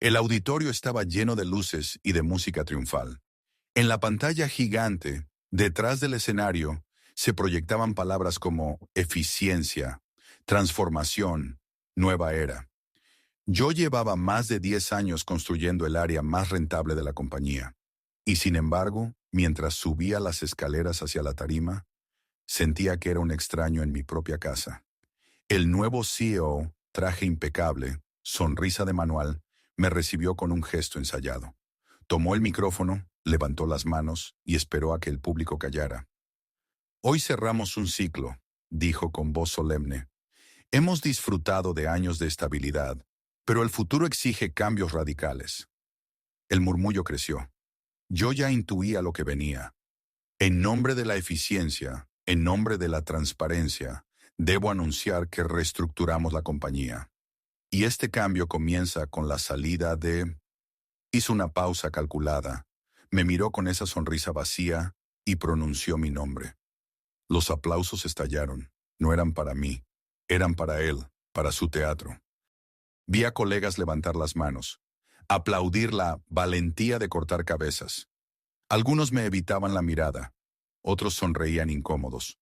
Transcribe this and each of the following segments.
El auditorio estaba lleno de luces y de música triunfal. En la pantalla gigante, detrás del escenario, se proyectaban palabras como eficiencia, transformación, nueva era. Yo llevaba más de 10 años construyendo el área más rentable de la compañía. Y sin embargo, mientras subía las escaleras hacia la tarima, sentía que era un extraño en mi propia casa. El nuevo CEO, traje impecable, sonrisa de manual, me recibió con un gesto ensayado. Tomó el micrófono, levantó las manos y esperó a que el público callara. Hoy cerramos un ciclo, dijo con voz solemne. Hemos disfrutado de años de estabilidad, pero el futuro exige cambios radicales. El murmullo creció. Yo ya intuía lo que venía. En nombre de la eficiencia, en nombre de la transparencia, debo anunciar que reestructuramos la compañía. Y este cambio comienza con la salida de... Hizo una pausa calculada, me miró con esa sonrisa vacía y pronunció mi nombre. Los aplausos estallaron. No eran para mí, eran para él, para su teatro. Vi a colegas levantar las manos, aplaudir la valentía de cortar cabezas. Algunos me evitaban la mirada, otros sonreían incómodos.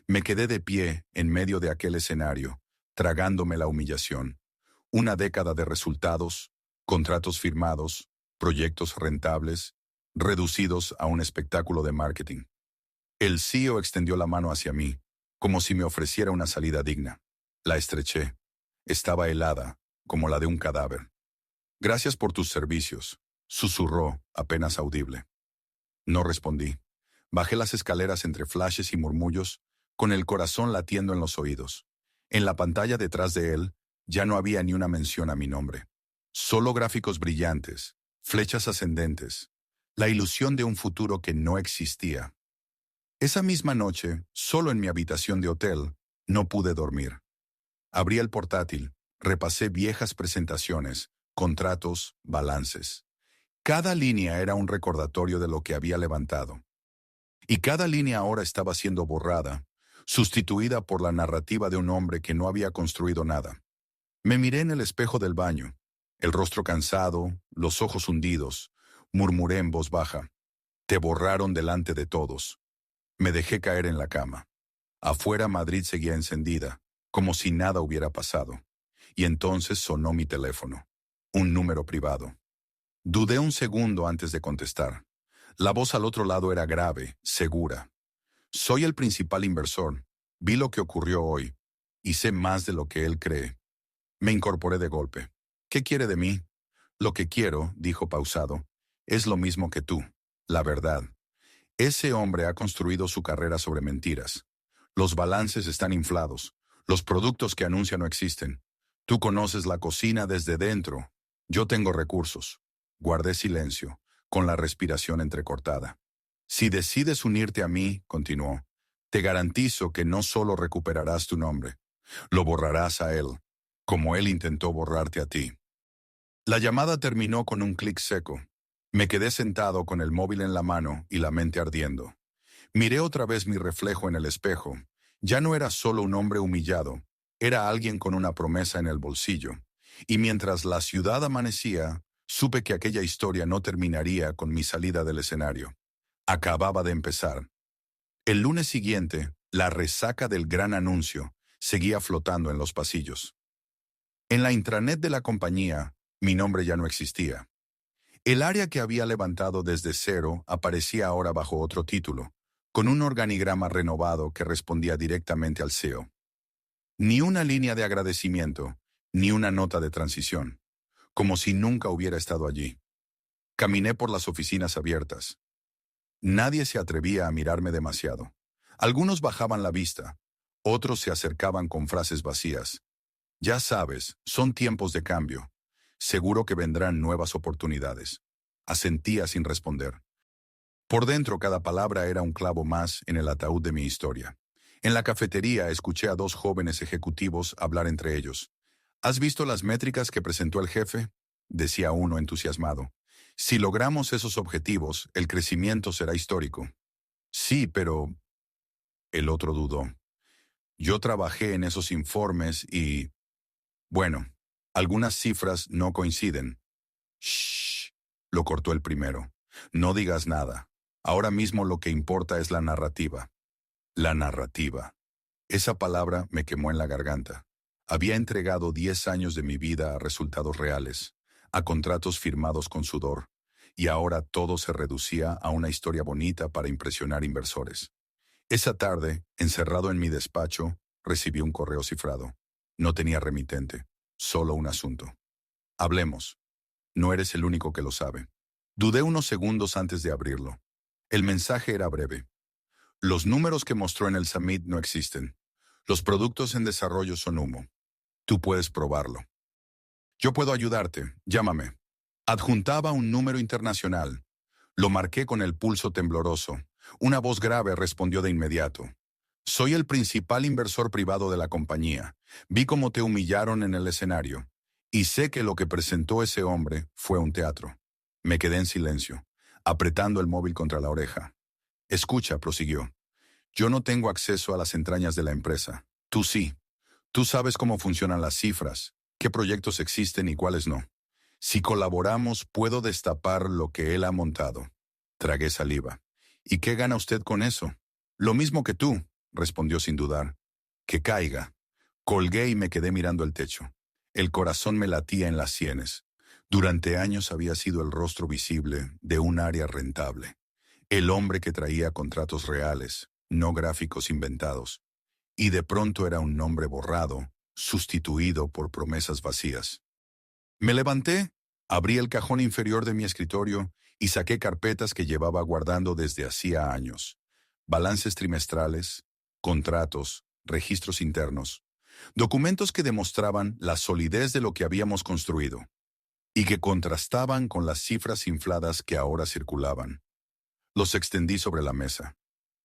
Me quedé de pie en medio de aquel escenario, tragándome la humillación. Una década de resultados, contratos firmados, proyectos rentables, reducidos a un espectáculo de marketing. El CEO extendió la mano hacia mí, como si me ofreciera una salida digna. La estreché. Estaba helada, como la de un cadáver. Gracias por tus servicios, susurró, apenas audible. No respondí. Bajé las escaleras entre flashes y murmullos, con el corazón latiendo en los oídos. En la pantalla detrás de él, ya no había ni una mención a mi nombre. Solo gráficos brillantes, flechas ascendentes, la ilusión de un futuro que no existía. Esa misma noche, solo en mi habitación de hotel, no pude dormir. Abrí el portátil, repasé viejas presentaciones, contratos, balances. Cada línea era un recordatorio de lo que había levantado. Y cada línea ahora estaba siendo borrada, sustituida por la narrativa de un hombre que no había construido nada. Me miré en el espejo del baño, el rostro cansado, los ojos hundidos. Murmuré en voz baja. Te borraron delante de todos. Me dejé caer en la cama. Afuera Madrid seguía encendida, como si nada hubiera pasado. Y entonces sonó mi teléfono. Un número privado. Dudé un segundo antes de contestar. La voz al otro lado era grave, segura. Soy el principal inversor. Vi lo que ocurrió hoy. Y sé más de lo que él cree. Me incorporé de golpe. ¿Qué quiere de mí? Lo que quiero, dijo pausado, es lo mismo que tú. La verdad. Ese hombre ha construido su carrera sobre mentiras. Los balances están inflados. Los productos que anuncia no existen. Tú conoces la cocina desde dentro. Yo tengo recursos. Guardé silencio, con la respiración entrecortada. Si decides unirte a mí, continuó, te garantizo que no solo recuperarás tu nombre, lo borrarás a él, como él intentó borrarte a ti. La llamada terminó con un clic seco. Me quedé sentado con el móvil en la mano y la mente ardiendo. Miré otra vez mi reflejo en el espejo. Ya no era solo un hombre humillado, era alguien con una promesa en el bolsillo. Y mientras la ciudad amanecía, supe que aquella historia no terminaría con mi salida del escenario. Acababa de empezar. El lunes siguiente, la resaca del gran anuncio seguía flotando en los pasillos. En la intranet de la compañía, mi nombre ya no existía. El área que había levantado desde cero aparecía ahora bajo otro título, con un organigrama renovado que respondía directamente al CEO. Ni una línea de agradecimiento, ni una nota de transición, como si nunca hubiera estado allí. Caminé por las oficinas abiertas. Nadie se atrevía a mirarme demasiado. Algunos bajaban la vista, otros se acercaban con frases vacías. Ya sabes, son tiempos de cambio. Seguro que vendrán nuevas oportunidades. Asentía sin responder. Por dentro cada palabra era un clavo más en el ataúd de mi historia. En la cafetería escuché a dos jóvenes ejecutivos hablar entre ellos. ¿Has visto las métricas que presentó el jefe?, decía uno entusiasmado. Si logramos esos objetivos, el crecimiento será histórico. Sí, pero... El otro dudó. Yo trabajé en esos informes y... Bueno, algunas cifras no coinciden. lo cortó el primero. No digas nada. Ahora mismo lo que importa es la narrativa. La narrativa. Esa palabra me quemó en la garganta. Había entregado 10 años de mi vida a resultados reales, a contratos firmados con sudor, y ahora todo se reducía a una historia bonita para impresionar inversores. Esa tarde, encerrado en mi despacho, recibí un correo cifrado. No tenía remitente, solo un asunto. Hablemos. No eres el único que lo sabe. Dudé unos segundos antes de abrirlo. El mensaje era breve. Los números que mostró en el Summit no existen. Los productos en desarrollo son humo. Tú puedes probarlo. Yo puedo ayudarte. Llámame. Adjuntaba un número internacional. Lo marqué con el pulso tembloroso. Una voz grave respondió de inmediato. Soy el principal inversor privado de la compañía. Vi cómo te humillaron en el escenario. Y sé que lo que presentó ese hombre fue un teatro. Me quedé en silencio, apretando el móvil contra la oreja. Escucha, prosiguió. Yo no tengo acceso a las entrañas de la empresa. Tú sí. Tú sabes cómo funcionan las cifras, qué proyectos existen y cuáles no. Si colaboramos, puedo destapar lo que él ha montado. Tragué saliva. ¿Y qué gana usted con eso? Lo mismo que tú, respondió sin dudar. Que caiga. Colgué y me quedé mirando el techo. El corazón me latía en las sienes. Durante años había sido el rostro visible de un área rentable. El hombre que traía contratos reales, no gráficos inventados. Y de pronto era un nombre borrado, sustituido por promesas vacías. Me levanté, abrí el cajón inferior de mi escritorio y saqué carpetas que llevaba guardando desde hacía años. Balances trimestrales, contratos, registros internos, documentos que demostraban la solidez de lo que habíamos construido y que contrastaban con las cifras infladas que ahora circulaban. Los extendí sobre la mesa.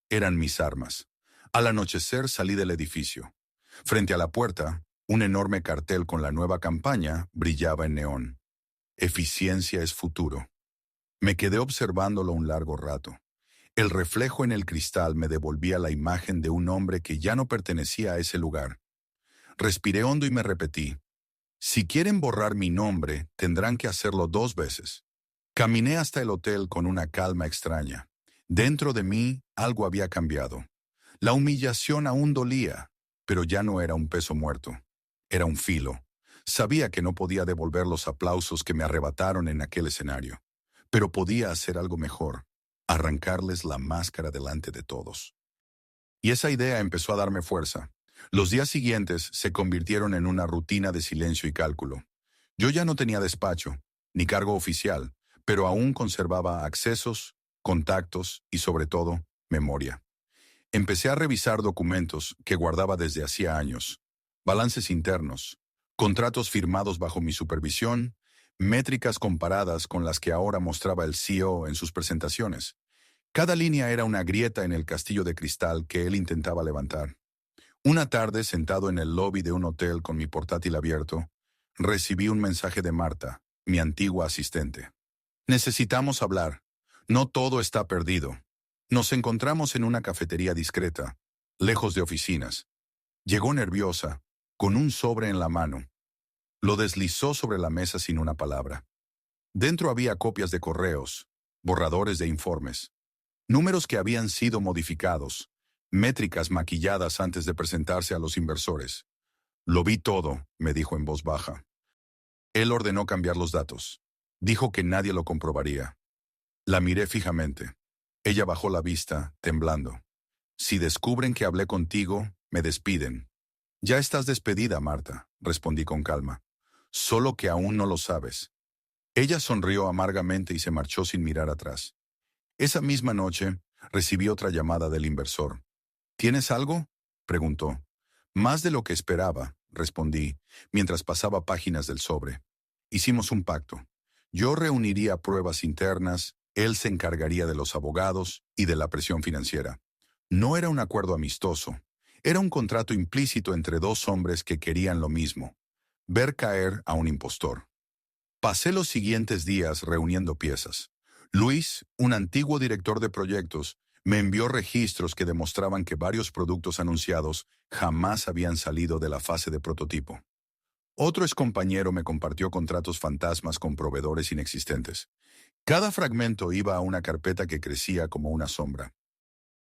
Eran mis armas. Al anochecer salí del edificio. Frente a la puerta, un enorme cartel con la nueva campaña brillaba en neón. Eficiencia es futuro. Me quedé observándolo un largo rato. El reflejo en el cristal me devolvía la imagen de un hombre que ya no pertenecía a ese lugar. Respiré hondo y me repetí. Si quieren borrar mi nombre, tendrán que hacerlo 2 veces. Caminé hasta el hotel con una calma extraña. Dentro de mí, algo había cambiado. La humillación aún dolía, pero ya no era un peso muerto. Era un filo. Sabía que no podía devolver los aplausos que me arrebataron en aquel escenario, pero podía hacer algo mejor, arrancarles la máscara delante de todos. Y esa idea empezó a darme fuerza. Los días siguientes se convirtieron en una rutina de silencio y cálculo. Yo ya no tenía despacho, ni cargo oficial, pero aún conservaba accesos, contactos y, sobre todo, memoria. Empecé a revisar documentos que guardaba desde hacía años, balances internos, contratos firmados bajo mi supervisión, métricas comparadas con las que ahora mostraba el CEO en sus presentaciones. Cada línea era una grieta en el castillo de cristal que él intentaba levantar. Una tarde, sentado en el lobby de un hotel con mi portátil abierto, recibí un mensaje de Marta, mi antigua asistente. Necesitamos hablar. No todo está perdido. Nos encontramos en una cafetería discreta, lejos de oficinas. Llegó nerviosa, con un sobre en la mano. Lo deslizó sobre la mesa sin una palabra. Dentro había copias de correos, borradores de informes, números que habían sido modificados, métricas maquilladas antes de presentarse a los inversores. Lo vi todo, me dijo en voz baja. Él ordenó cambiar los datos. Dijo que nadie lo comprobaría. La miré fijamente. Ella bajó la vista, temblando. Si descubren que hablé contigo, me despiden. Ya estás despedida, Marta, respondí con calma. Solo que aún no lo sabes. Ella sonrió amargamente y se marchó sin mirar atrás. Esa misma noche, recibí otra llamada del inversor. ¿Tienes algo?, preguntó. Más de lo que esperaba, respondí, mientras pasaba páginas del sobre. Hicimos un pacto. Yo reuniría pruebas internas, él se encargaría de los abogados y de la presión financiera. No era un acuerdo amistoso. Era un contrato implícito entre 2 hombres que querían lo mismo: ver caer a un impostor. Pasé los siguientes días reuniendo piezas. Luis, un antiguo director de proyectos, me envió registros que demostraban que varios productos anunciados jamás habían salido de la fase de prototipo. Otro excompañero me compartió contratos fantasmas con proveedores inexistentes. Cada fragmento iba a una carpeta que crecía como una sombra.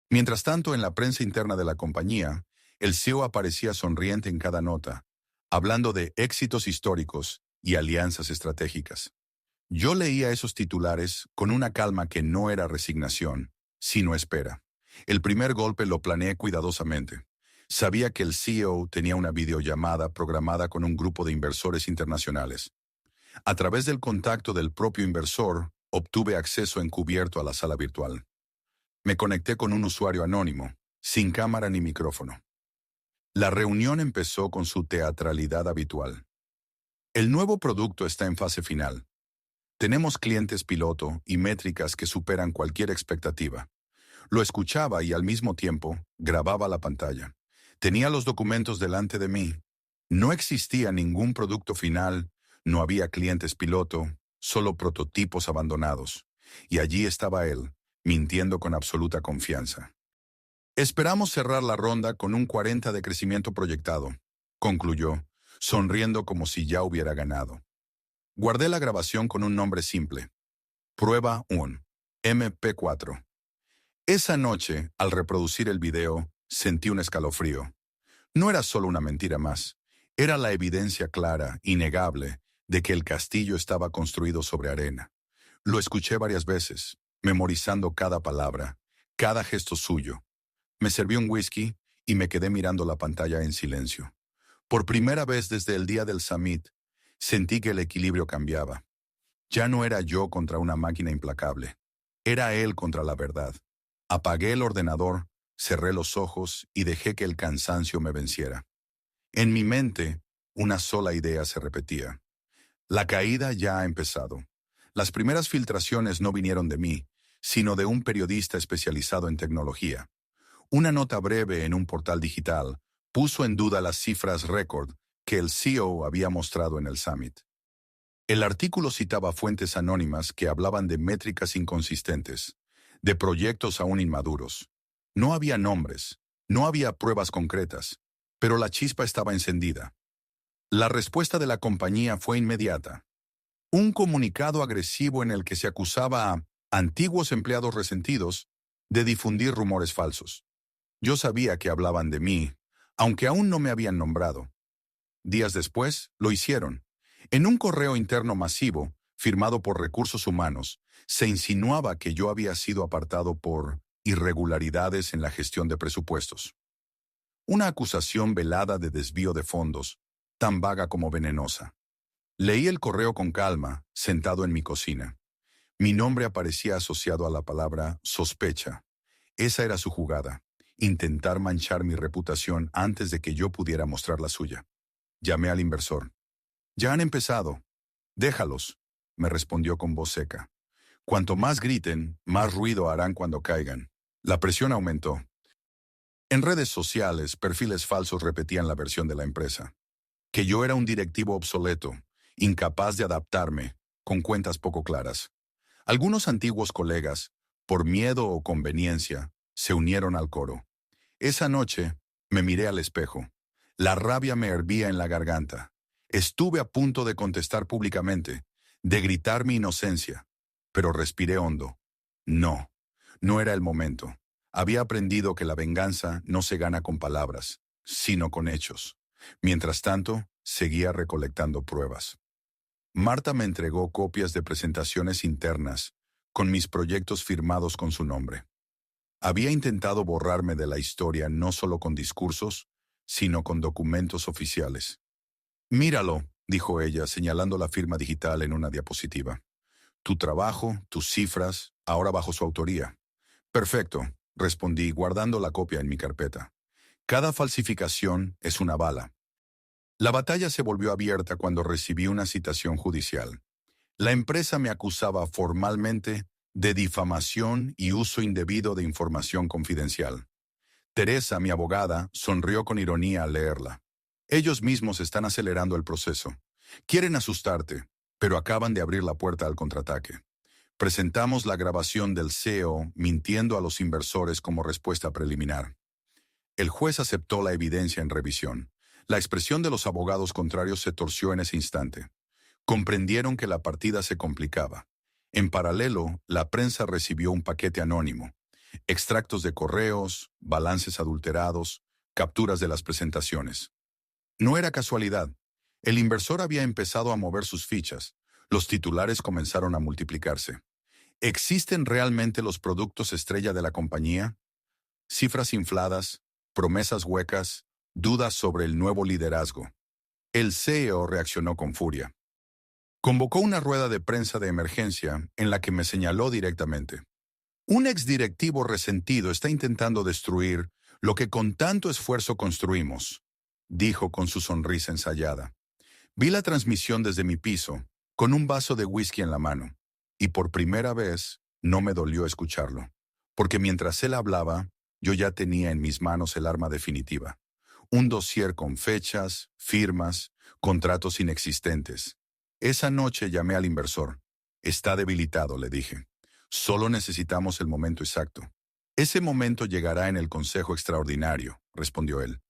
Mientras tanto, en la prensa interna de la compañía, el CEO aparecía sonriente en cada nota, hablando de éxitos históricos y alianzas estratégicas. Yo leía esos titulares con una calma que no era resignación, sino espera. El primer golpe lo planeé cuidadosamente. Sabía que el CEO tenía una videollamada programada con un grupo de inversores internacionales. A través del contacto del propio inversor, obtuve acceso encubierto a la sala virtual. Me conecté con un usuario anónimo, sin cámara ni micrófono. La reunión empezó con su teatralidad habitual. El nuevo producto está en fase final. Tenemos clientes piloto y métricas que superan cualquier expectativa. Lo escuchaba y al mismo tiempo grababa la pantalla. Tenía los documentos delante de mí. No existía ningún producto final, no había clientes piloto, solo prototipos abandonados. Y allí estaba él, mintiendo con absoluta confianza. Esperamos cerrar la ronda con un 40 de crecimiento proyectado, concluyó, sonriendo como si ya hubiera ganado. Guardé la grabación con un nombre simple. Prueba 1. MP4. Esa noche, al reproducir el video, sentí un escalofrío. No era solo una mentira más. Era la evidencia clara, innegable, de que el castillo estaba construido sobre arena. Lo escuché varias veces, memorizando cada palabra, cada gesto suyo. Me serví un whisky y me quedé mirando la pantalla en silencio. Por primera vez desde el día del summit, sentí que el equilibrio cambiaba. Ya no era yo contra una máquina implacable. Era él contra la verdad. Apagué el ordenador, cerré los ojos y dejé que el cansancio me venciera. En mi mente, una sola idea se repetía. La caída ya ha empezado. Las primeras filtraciones no vinieron de mí, sino de un periodista especializado en tecnología. Una nota breve en un portal digital puso en duda las cifras récord que el CEO había mostrado en el Summit. El artículo citaba fuentes anónimas que hablaban de métricas inconsistentes, de proyectos aún inmaduros. No había nombres, no había pruebas concretas, pero la chispa estaba encendida. La respuesta de la compañía fue inmediata. Un comunicado agresivo en el que se acusaba a antiguos empleados resentidos de difundir rumores falsos. Yo sabía que hablaban de mí, aunque aún no me habían nombrado. Días después, lo hicieron. En un correo interno masivo, firmado por Recursos Humanos, se insinuaba que yo había sido apartado por irregularidades en la gestión de presupuestos. Una acusación velada de desvío de fondos, tan vaga como venenosa. Leí el correo con calma, sentado en mi cocina. Mi nombre aparecía asociado a la palabra sospecha. Esa era su jugada, intentar manchar mi reputación antes de que yo pudiera mostrar la suya. Llamé al inversor. «Ya han empezado. Déjalos», me respondió con voz seca. «Cuanto más griten, más ruido harán cuando caigan». La presión aumentó. En redes sociales, perfiles falsos repetían la versión de la empresa. Que yo era un directivo obsoleto, incapaz de adaptarme, con cuentas poco claras. Algunos antiguos colegas, por miedo o conveniencia, se unieron al coro. Esa noche, me miré al espejo. La rabia me hervía en la garganta. Estuve a punto de contestar públicamente, de gritar mi inocencia, pero respiré hondo. No, no era el momento. Había aprendido que la venganza no se gana con palabras, sino con hechos. Mientras tanto, seguía recolectando pruebas. Marta me entregó copias de presentaciones internas, con mis proyectos firmados con su nombre. Había intentado borrarme de la historia no solo con discursos, sino con documentos oficiales. «Míralo», dijo ella, señalando la firma digital en una diapositiva. «Tu trabajo, tus cifras, ahora bajo su autoría». «Perfecto», respondí, guardando la copia en mi carpeta. «Cada falsificación es una bala». La batalla se volvió abierta cuando recibí una citación judicial. La empresa me acusaba formalmente de difamación y uso indebido de información confidencial. Teresa, mi abogada, sonrió con ironía al leerla. Ellos mismos están acelerando el proceso. Quieren asustarte, pero acaban de abrir la puerta al contraataque. Presentamos la grabación del CEO mintiendo a los inversores como respuesta preliminar. El juez aceptó la evidencia en revisión. La expresión de los abogados contrarios se torció en ese instante. Comprendieron que la partida se complicaba. En paralelo, la prensa recibió un paquete anónimo: extractos de correos, balances adulterados, capturas de las presentaciones. No era casualidad. El inversor había empezado a mover sus fichas. Los titulares comenzaron a multiplicarse. ¿Existen realmente los productos estrella de la compañía? Cifras infladas, promesas huecas, dudas sobre el nuevo liderazgo. El CEO reaccionó con furia. Convocó una rueda de prensa de emergencia en la que me señaló directamente. Un exdirectivo resentido está intentando destruir lo que con tanto esfuerzo construimos, dijo con su sonrisa ensayada. Vi la transmisión desde mi piso, con un vaso de whisky en la mano, y por primera vez no me dolió escucharlo, porque mientras él hablaba, yo ya tenía en mis manos el arma definitiva. Un dossier con fechas, firmas, contratos inexistentes. Esa noche llamé al inversor. Está debilitado, le dije. Solo necesitamos el momento exacto. Ese momento llegará en el Consejo Extraordinario, respondió él,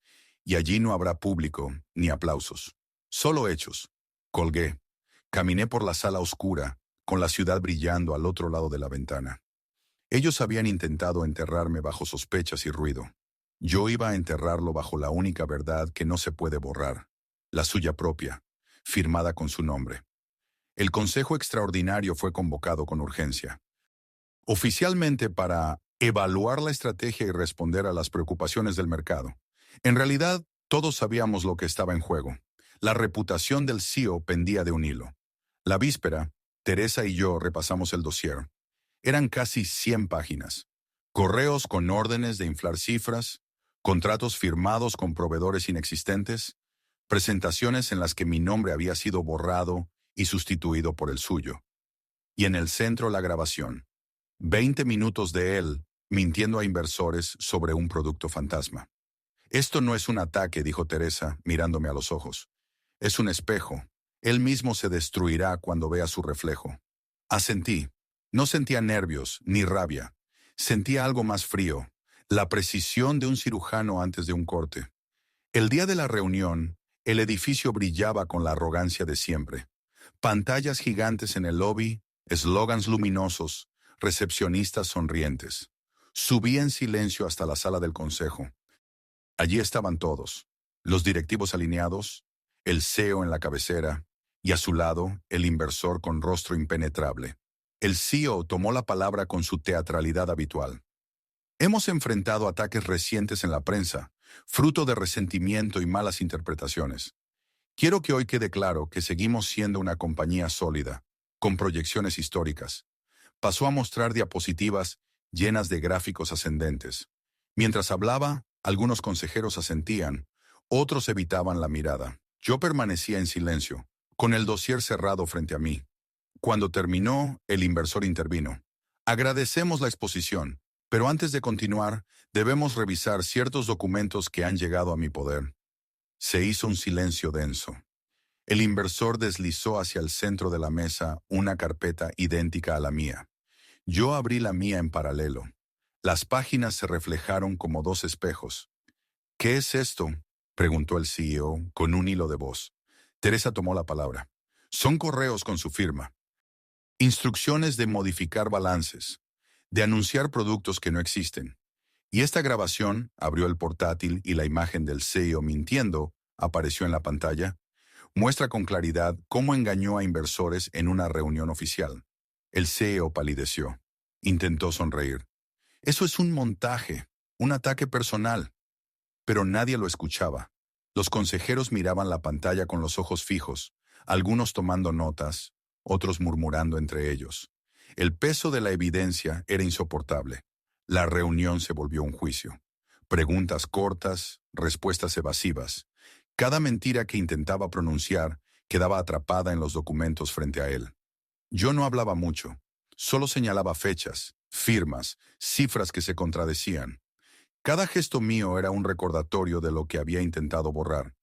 y allí no habrá público ni aplausos. Solo hechos. Colgué. Caminé por la sala oscura, con la ciudad brillando al otro lado de la ventana. Ellos habían intentado enterrarme bajo sospechas y ruido. Yo iba a enterrarlo bajo la única verdad que no se puede borrar, la suya propia, firmada con su nombre. El Consejo Extraordinario fue convocado con urgencia. Oficialmente para evaluar la estrategia y responder a las preocupaciones del mercado. En realidad, todos sabíamos lo que estaba en juego. La reputación del CEO pendía de un hilo. La víspera, Teresa y yo repasamos el dossier. Eran casi 100 páginas. Correos con órdenes de inflar cifras, contratos firmados con proveedores inexistentes, presentaciones en las que mi nombre había sido borrado y sustituido por el suyo. Y en el centro la grabación. 20 minutos de él mintiendo a inversores sobre un producto fantasma. Esto no es un ataque, dijo Teresa, mirándome a los ojos. Es un espejo. Él mismo se destruirá cuando vea su reflejo. Asentí. No sentía nervios ni rabia. Sentía algo más frío, la precisión de un cirujano antes de un corte. El día de la reunión, el edificio brillaba con la arrogancia de siempre. Pantallas gigantes en el lobby, eslogans luminosos, recepcionistas sonrientes. Subí en silencio hasta la sala del consejo. Allí estaban todos, los directivos alineados, el CEO en la cabecera, y a su lado, el inversor con rostro impenetrable. El CEO tomó la palabra con su teatralidad habitual. Hemos enfrentado ataques recientes en la prensa, fruto de resentimiento y malas interpretaciones. Quiero que hoy quede claro que seguimos siendo una compañía sólida, con proyecciones históricas. Pasó a mostrar diapositivas llenas de gráficos ascendentes. Mientras hablaba, algunos consejeros asentían, otros evitaban la mirada. Yo permanecía en silencio, con el dossier cerrado frente a mí. Cuando terminó, el inversor intervino. Agradecemos la exposición, pero antes de continuar, debemos revisar ciertos documentos que han llegado a mi poder. Se hizo un silencio denso. El inversor deslizó hacia el centro de la mesa una carpeta idéntica a la mía. Yo abrí la mía en paralelo. Las páginas se reflejaron como dos espejos. ¿Qué es esto?, preguntó el CEO con un hilo de voz. Teresa tomó la palabra. Son correos con su firma. Instrucciones de modificar balances, de anunciar productos que no existen. Y esta grabación abrió el portátil y la imagen del CEO mintiendo apareció en la pantalla. Muestra con claridad cómo engañó a inversores en una reunión oficial. El CEO palideció. Intentó sonreír. Eso es un montaje, un ataque personal. Pero nadie lo escuchaba. Los consejeros miraban la pantalla con los ojos fijos, algunos tomando notas, otros murmurando entre ellos. El peso de la evidencia era insoportable. La reunión se volvió un juicio. Preguntas cortas, respuestas evasivas. Cada mentira que intentaba pronunciar quedaba atrapada en los documentos frente a él. Yo no hablaba mucho, solo señalaba fechas, firmas, cifras que se contradecían. Cada gesto mío era un recordatorio de lo que había intentado borrar.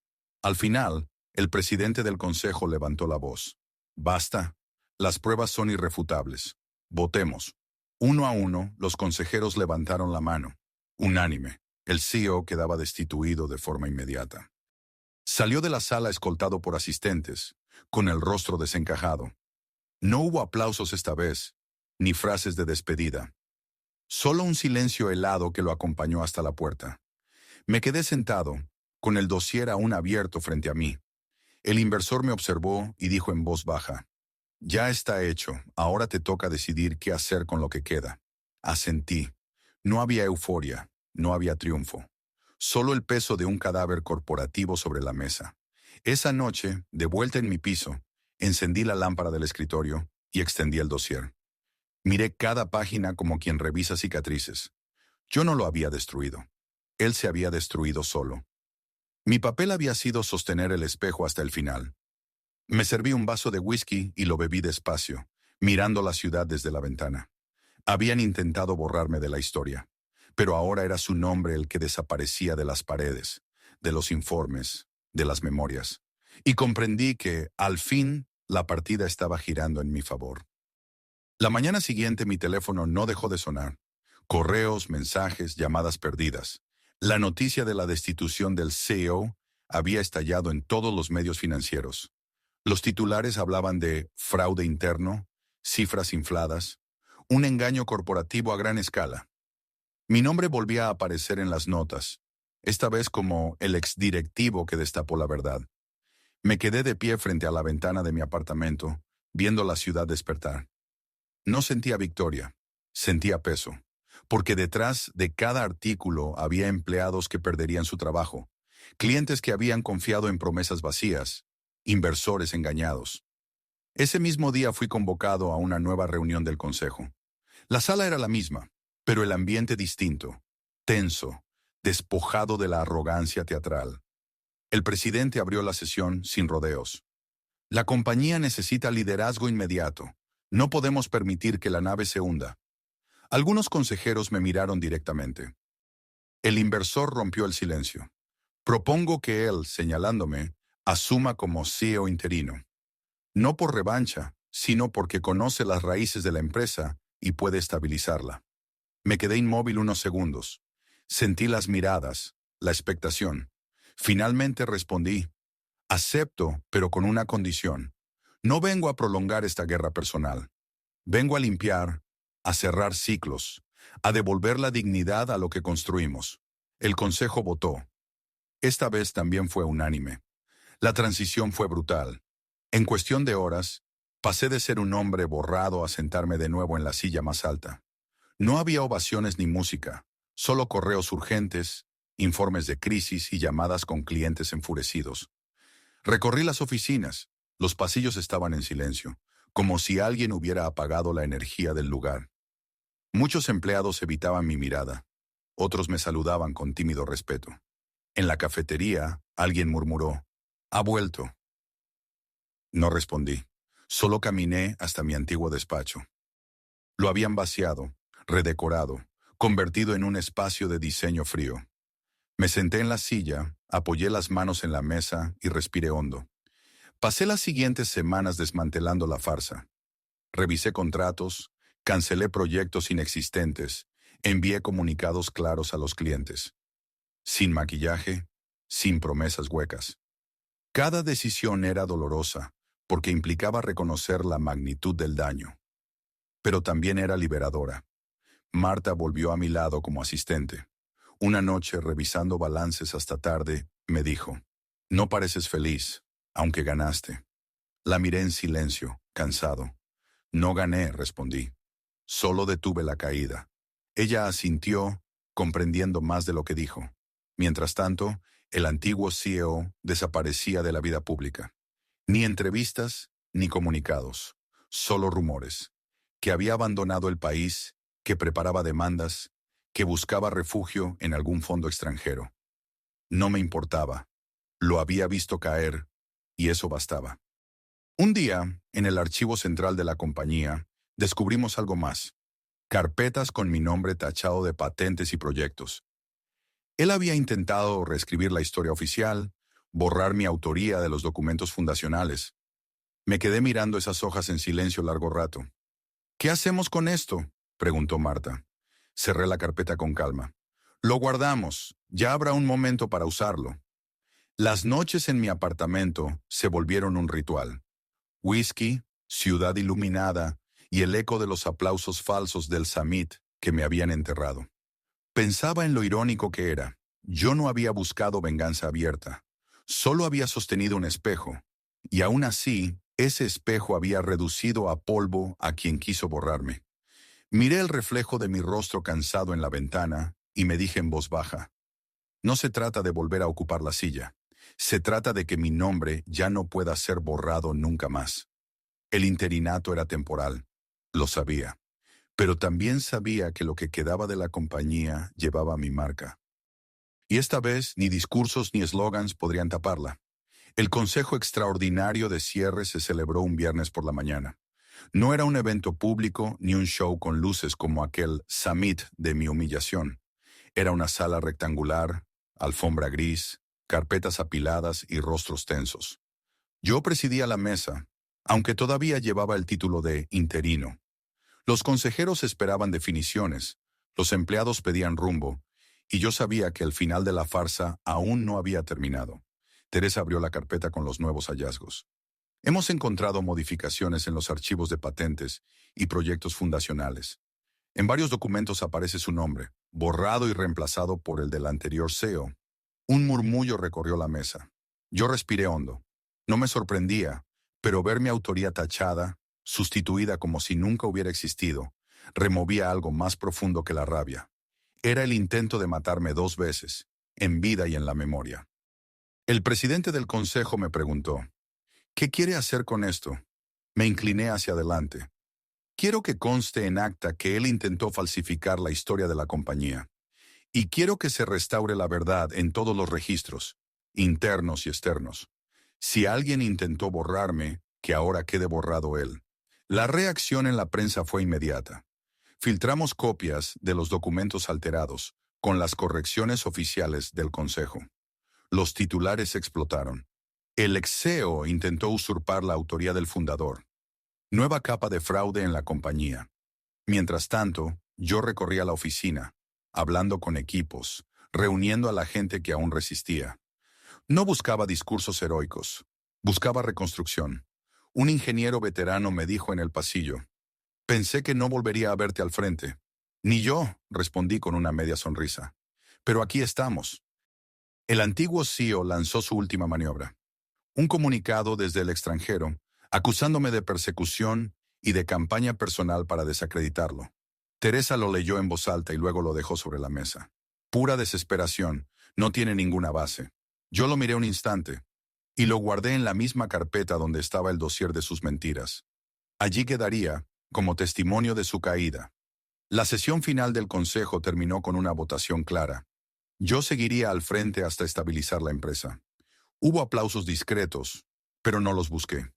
Al final, el presidente del consejo levantó la voz. Basta. Las pruebas son irrefutables. Votemos. Uno a uno, los consejeros levantaron la mano. Unánime. El CEO quedaba destituido de forma inmediata. Salió de la sala escoltado por asistentes, con el rostro desencajado. No hubo aplausos esta vez, ni frases de despedida. Solo un silencio helado que lo acompañó hasta la puerta. Me quedé sentado, con el dossier aún abierto frente a mí. El inversor me observó y dijo en voz baja: «Ya está hecho, ahora te toca decidir qué hacer con lo que queda». Asentí. No había euforia, no había triunfo. Solo el peso de un cadáver corporativo sobre la mesa. Esa noche, de vuelta en mi piso, encendí la lámpara del escritorio y extendí el dossier. Miré cada página como quien revisa cicatrices. Yo no lo había destruido. Él se había destruido solo. Mi papel había sido sostener el espejo hasta el final. Me serví un vaso de whisky y lo bebí despacio, mirando la ciudad desde la ventana. Habían intentado borrarme de la historia, pero ahora era su nombre el que desaparecía de las paredes, de los informes, de las memorias. Y comprendí que, al fin, la partida estaba girando en mi favor. La mañana siguiente mi teléfono no dejó de sonar. Correos, mensajes, llamadas perdidas. La noticia de la destitución del CEO había estallado en todos los medios financieros. Los titulares hablaban de fraude interno, cifras infladas, un engaño corporativo a gran escala. Mi nombre volvía a aparecer en las notas, esta vez como el exdirectivo que destapó la verdad. Me quedé de pie frente a la ventana de mi apartamento, viendo la ciudad despertar. No sentía victoria, sentía peso, porque detrás de cada artículo había empleados que perderían su trabajo, clientes que habían confiado en promesas vacías, inversores engañados. Ese mismo día fui convocado a una nueva reunión del consejo. La sala era la misma, pero el ambiente distinto, tenso, despojado de la arrogancia teatral. El presidente abrió la sesión sin rodeos. La compañía necesita liderazgo inmediato. No podemos permitir que la nave se hunda. Algunos consejeros me miraron directamente. El inversor rompió el silencio. Propongo que él, señalándome, asuma como CEO interino. No por revancha, sino porque conoce las raíces de la empresa y puede estabilizarla. Me quedé inmóvil unos segundos. Sentí las miradas, la expectación. Finalmente respondí: acepto, pero con una condición. No vengo a prolongar esta guerra personal. Vengo a limpiar, a cerrar ciclos, a devolver la dignidad a lo que construimos. El consejo votó. Esta vez también fue unánime. La transición fue brutal. En cuestión de horas, pasé de ser un hombre borrado a sentarme de nuevo en la silla más alta. No había ovaciones ni música, solo correos urgentes, informes de crisis y llamadas con clientes enfurecidos. Recorrí las oficinas. Los pasillos estaban en silencio, como si alguien hubiera apagado la energía del lugar. Muchos empleados evitaban mi mirada. Otros me saludaban con tímido respeto. En la cafetería, alguien murmuró: «Ha vuelto». No respondí. Solo caminé hasta mi antiguo despacho. Lo habían vaciado, redecorado, convertido en un espacio de diseño frío. Me senté en la silla, apoyé las manos en la mesa y respiré hondo. Pasé las siguientes semanas desmantelando la farsa. Revisé contratos, cancelé proyectos inexistentes, envié comunicados claros a los clientes. Sin maquillaje, sin promesas huecas. Cada decisión era dolorosa, porque implicaba reconocer la magnitud del daño. Pero también era liberadora. Marta volvió a mi lado como asistente. Una noche, revisando balances hasta tarde, me dijo: «No pareces feliz, aunque ganaste». La miré en silencio, cansado. «No gané», respondí. «Solo detuve la caída». Ella asintió, comprendiendo más de lo que dijo. Mientras tanto, el antiguo CEO desaparecía de la vida pública. Ni entrevistas, ni comunicados. Solo rumores. Que había abandonado el país, que preparaba demandas, que buscaba refugio en algún fondo extranjero. No me importaba. Lo había visto caer, y eso bastaba. Un día, en el archivo central de la compañía, descubrimos algo más. Carpetas con mi nombre tachado de patentes y proyectos. Él había intentado reescribir la historia oficial, borrar mi autoría de los documentos fundacionales. Me quedé mirando esas hojas en silencio largo rato. «¿Qué hacemos con esto?», preguntó Marta. Cerré la carpeta con calma. «Lo guardamos. Ya habrá un momento para usarlo». Las noches en mi apartamento se volvieron un ritual. Whisky, ciudad iluminada y el eco de los aplausos falsos del Summit que me habían enterrado. Pensaba en lo irónico que era. Yo no había buscado venganza abierta. Solo había sostenido un espejo. Y aún así, ese espejo había reducido a polvo a quien quiso borrarme. Miré el reflejo de mi rostro cansado en la ventana y me dije en voz baja: no se trata de volver a ocupar la silla. Se trata de que mi nombre ya no pueda ser borrado nunca más. El interinato era temporal. Lo sabía. Pero también sabía que lo que quedaba de la compañía llevaba mi marca. Y esta vez ni discursos ni eslogans podrían taparla. El Consejo Extraordinario de Cierre se celebró un viernes por la mañana. No era un evento público ni un show con luces como aquel Summit de mi humillación. Era una sala rectangular, alfombra gris, carpetas apiladas y rostros tensos. Yo presidía la mesa, aunque todavía llevaba el título de interino. Los consejeros esperaban definiciones, los empleados pedían rumbo, y yo sabía que el final de la farsa aún no había terminado. Teresa abrió la carpeta con los nuevos hallazgos. Hemos encontrado modificaciones en los archivos de patentes y proyectos fundacionales. En varios documentos aparece su nombre, borrado y reemplazado por el del anterior CEO. Un murmullo recorrió la mesa. Yo respiré hondo. No me sorprendía, pero ver mi autoría tachada, sustituida como si nunca hubiera existido, removía algo más profundo que la rabia. Era el intento de matarme 2 veces, en vida y en la memoria. El presidente del consejo me preguntó: ¿qué quiere hacer con esto? Me incliné hacia adelante. Quiero que conste en acta que él intentó falsificar la historia de la compañía. Y quiero que se restaure la verdad en todos los registros, internos y externos. Si alguien intentó borrarme, que ahora quede borrado él. La reacción en la prensa fue inmediata. Filtramos copias de los documentos alterados, con las correcciones oficiales del Consejo. Los titulares explotaron. El ex-CEO intentó usurpar la autoría del fundador. Nueva capa de fraude en la compañía. Mientras tanto, yo recorría la oficina, hablando con equipos, reuniendo a la gente que aún resistía. No buscaba discursos heroicos, buscaba reconstrucción. Un ingeniero veterano me dijo en el pasillo: pensé que no volvería a verte al frente. Ni yo, respondí con una media sonrisa. Pero aquí estamos. El antiguo CEO lanzó su última maniobra. Un comunicado desde el extranjero, acusándome de persecución y de campaña personal para desacreditarlo. Teresa lo leyó en voz alta y luego lo dejó sobre la mesa. Pura desesperación, no tiene ninguna base. Yo lo miré un instante y lo guardé en la misma carpeta donde estaba el dossier de sus mentiras. Allí quedaría, como testimonio de su caída. La sesión final del consejo terminó con una votación clara. Yo seguiría al frente hasta estabilizar la empresa. Hubo aplausos discretos, pero no los busqué.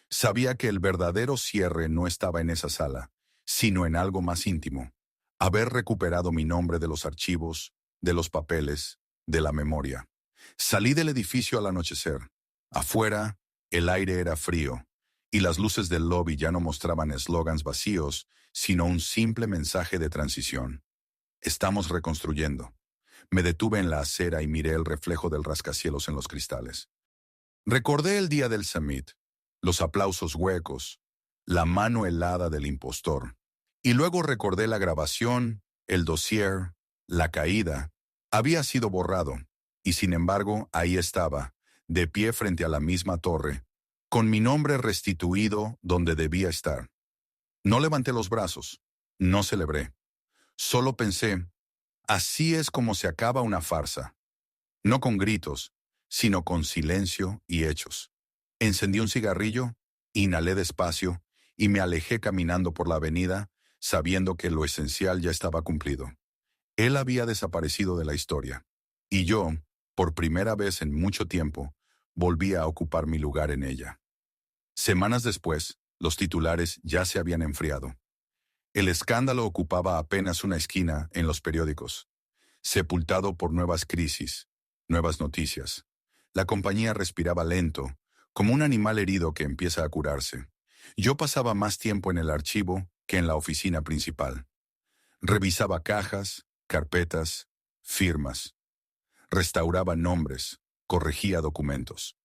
Sabía que el verdadero cierre no estaba en esa sala, sino en algo más íntimo. Haber recuperado mi nombre de los archivos, de los papeles, de la memoria. Salí del edificio al anochecer. Afuera, el aire era frío, y las luces del lobby ya no mostraban eslogans vacíos, sino un simple mensaje de transición. Estamos reconstruyendo. Me detuve en la acera y miré el reflejo del rascacielos en los cristales. Recordé el día del Summit, los aplausos huecos, la mano helada del impostor. Y luego recordé la grabación, el dossier, la caída. Había sido borrado, y sin embargo ahí estaba, de pie frente a la misma torre, con mi nombre restituido donde debía estar. No levanté los brazos, no celebré. Solo pensé: así es como se acaba una farsa. No con gritos, sino con silencio y hechos. Encendí un cigarrillo, inhalé despacio y me alejé caminando por la avenida, sabiendo que lo esencial ya estaba cumplido. Él había desaparecido de la historia, y yo, por primera vez en mucho tiempo, volví a ocupar mi lugar en ella. Semanas después, los titulares ya se habían enfriado. El escándalo ocupaba apenas una esquina en los periódicos, sepultado por nuevas crisis, nuevas noticias. La compañía respiraba lento, como un animal herido que empieza a curarse. Yo pasaba más tiempo en el archivo que en la oficina principal. Revisaba cajas, carpetas, firmas. Restauraba nombres, corregía documentos.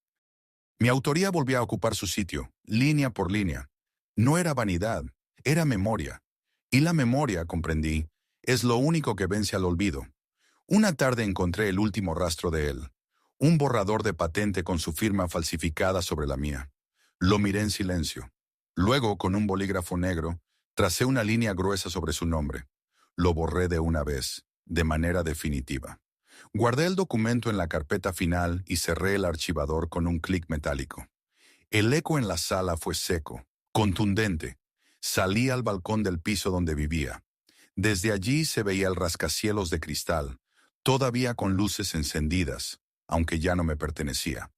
Mi autoría volvía a ocupar su sitio, línea por línea. No era vanidad, era memoria. Y la memoria, comprendí, es lo único que vence al olvido. Una tarde encontré el último rastro de él, un borrador de patente con su firma falsificada sobre la mía. Lo miré en silencio. Luego, con un bolígrafo negro, tracé una línea gruesa sobre su nombre. Lo borré de una vez, de manera definitiva. Guardé el documento en la carpeta final y cerré el archivador con un clic metálico. El eco en la sala fue seco, contundente. Salí al balcón del piso donde vivía. Desde allí se veía el rascacielos de cristal, todavía con luces encendidas, aunque ya no me pertenecía.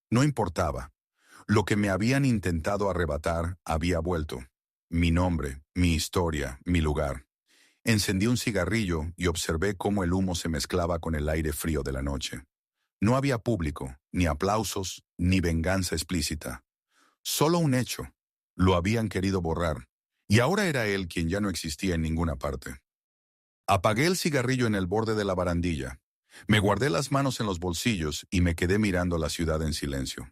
No importaba. Lo que me habían intentado arrebatar había vuelto. Mi nombre, mi historia, mi lugar. Encendí un cigarrillo y observé cómo el humo se mezclaba con el aire frío de la noche. No había público, ni aplausos, ni venganza explícita. Solo un hecho. Lo habían querido borrar. Y ahora era él quien ya no existía en ninguna parte. Apagué el cigarrillo en el borde de la barandilla. Me guardé las manos en los bolsillos y me quedé mirando la ciudad en silencio.